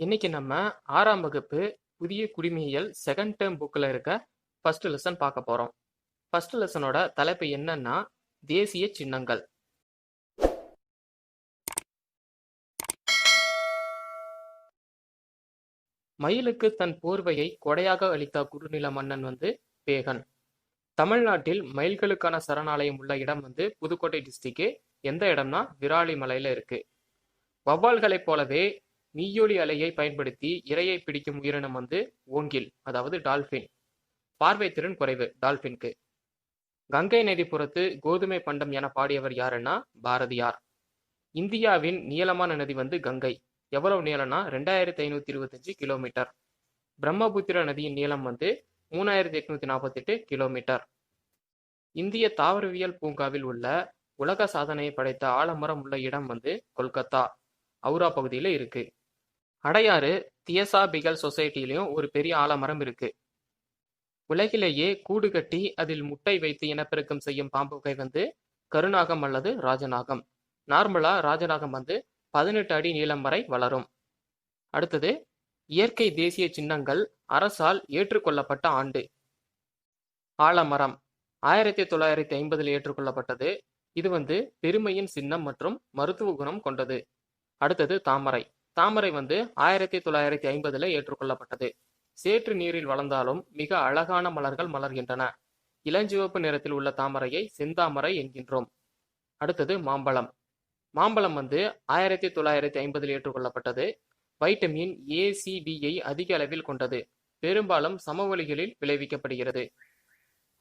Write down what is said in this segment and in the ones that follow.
இன்னைக்கு நம்ம 6ஆம் வகுப்பு புதிய குடிமையியல் செகண்ட் டேர்ம் புக்கில் இருக்க ஃபர்ஸ்ட் லெசன் பார்க்க போகிறோம். ஃபர்ஸ்ட் லெசனோட தலைப்பு என்னன்னா தேசிய சின்னங்கள். மயிலுக்கு தன் போர்வையை கொடையாக அளித்த குறுநில மன்னன் பேகன். தமிழ்நாட்டில் மயில்களுக்கான சரணாலயம் உள்ள இடம் புதுக்கோட்டை டிஸ்ட்ரிக்ட். எந்த இடம்னா விராலிமலையில இருக்கு. வௌவால்களைப் போலவே மீயொலி அலையை பயன்படுத்தி இரையை பிடிக்கும் உயிரினம் ஓங்கில், அதாவது டால்பின். பார்வை திறன் குறைவு டால்பின்க்கு. கங்கை நதிப்புறத்து கோதுமை பண்டம் என பாடியவர் யாருன்னா பாரதியார். இந்தியாவின் நீளமான நதி கங்கை. எவ்வளவு நீளம்னா 2525 கிலோமீட்டர். பிரம்மபுத்திர நதியின் நீளம் 3848 கிலோமீட்டர். இந்திய தாவரவியல் பூங்காவில் உள்ள உலக சாதனையை படைத்த ஆலமரம் உள்ள இடம் கொல்கத்தா, அவுரா பகுதியில இருக்கு. அடையாறு தியசாபிகல் சொசைட்டிலையும் ஒரு பெரிய ஆலமரம் இருக்கு. உலகிலேயே கூடு கட்டி அதில் முட்டை வைத்து இனப்பெருக்கம் செய்யும் பாம்பு வகை கருநாகம் அல்லது ராஜநாகம். நார்மலா ராஜநாகம் 18 அடி நீளம் வரை வளரும். அடுத்தது இயற்கை தேசிய சின்னங்கள் அரசால் ஏற்றுக்கொள்ளப்பட்ட ஆண்டு. ஆலமரம் 1950 ஏற்றுக்கொள்ளப்பட்டது. இது பெருமையின் சின்னம் மற்றும் மருத்துவ குணம் கொண்டது. அடுத்தது தாமரை. தாமரை 1950 ஏற்றுக்கொள்ளப்பட்டது. சேற்று நீரில் வளர்ந்தாலும் மிக அழகான மலர்கள் மலர்கின்றன. இளஞ்சிவப்பு நிறத்தில் உள்ள தாமரையை செந்தாமரை என்கின்றோம். அடுத்தது மாம்பழம். மாம்பழம் 1950 ஏற்றுக்கொள்ளப்பட்டது. வைட்டமின் ACBயை அதிக அளவில் கொண்டது. பெரும்பாலும் சமவெளிகளில் விளைவிக்கப்படுகிறது.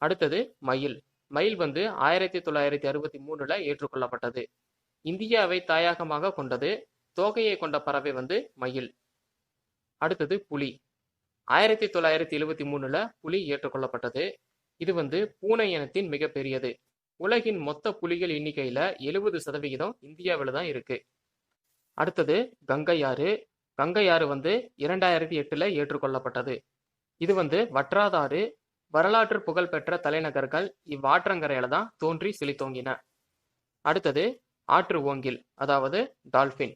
அடுத்தது மயில். மயில் 1963 ஏற்றுக்கொள்ளப்பட்டது. இந்தியாவை தாயகமாக கொண்டது. தோகையை கொண்ட பறவை மயில். அடுத்தது புலி. 1973 புலி ஏற்றுக்கொள்ளப்பட்டது. இது பூனை இனத்தின் மிகப்பெரியது. உலகின் மொத்த புலிகள் எண்ணிக்கையில 70% இந்தியாவில் தான் இருக்கு. அடுத்தது கங்கையாறு. கங்கையாறு 2008 ஏற்றுக்கொள்ளப்பட்டது. இது வற்றாதாறு. வரலாற்று புகழ்பெற்ற தலைநகர்கள் இவ்வாற்றங்கரையில தான் தோன்றி செழித்தோங்கின. அடுத்தது ஆற்று ஓங்கில், அதாவது டால்பின்.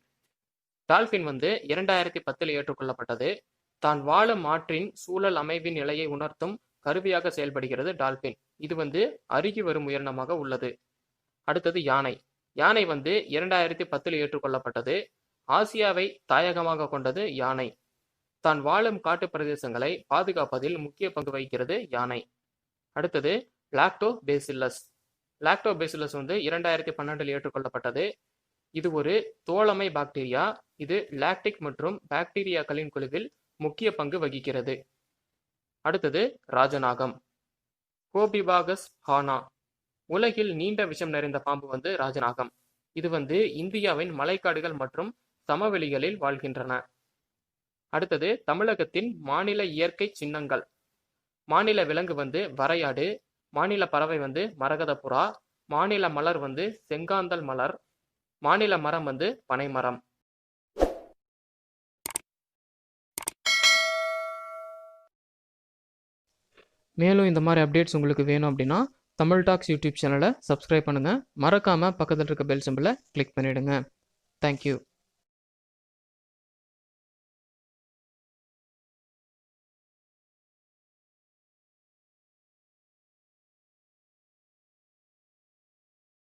டால்பின் 2010 ஏற்றுக்கொள்ளப்பட்டது. தான் வாழும் ஆற்றின் சூழல் அமைவின் நிலையை உணர்த்தும் கருவியாக செயல்படுகிறது டால்பின். இது அருகி வரும் உயிரினமாக உள்ளது. அடுத்தது யானை. யானை 2010 ஏற்றுக்கொள்ளப்பட்டது. ஆசியாவை தாயகமாக கொண்டது யானை. தான் வாழும் காட்டு பிரதேசங்களை பாதுகாப்பதில் முக்கிய பங்கு வகிக்கிறது யானை. அடுத்தது லாக்டோபேசில்லஸ். லாக்டோபேசில்லஸ் 2012 ஏற்றுக்கொள்ளப்பட்டது. இது ஒரு தோழமை பாக்டீரியா. இது லாக்டிக் மற்றும் பாக்டீரியாக்களின் குழுவில் முக்கிய பங்கு வகிக்கிறது. அடுத்தது ராஜநாகம். கோபிபாகஸ் ஹானா. உலகில் நீண்ட விஷம் நிறைந்த பாம்பு ராஜநாகம். இது இந்தியாவின் மலைக்காடுகள் மற்றும் சமவெளிகளில் வாழ்கின்றன. அடுத்தது தமிழகத்தின் மாநில இயற்கை சின்னங்கள். மாநில விலங்கு வரையாடு. மாநில பறவை மரகதப்புறா. மாநில மலர் செங்காந்தல் மலர். மாநில மரம் பனைமரம். மேலும் இந்த மாதிரி அப்டேட்ஸ் உங்களுக்கு வேணும் அப்படின்னா தமிழ் டாக்ஸ் யூடியூப் சேனலை சப்ஸ்கிரைப் பண்ணுங்கள். மறக்காமல் பக்கத்தில் இருக்க பெல் சிம்பிளை கிளிக் பண்ணிவிடுங்க. தேங்க்யூ.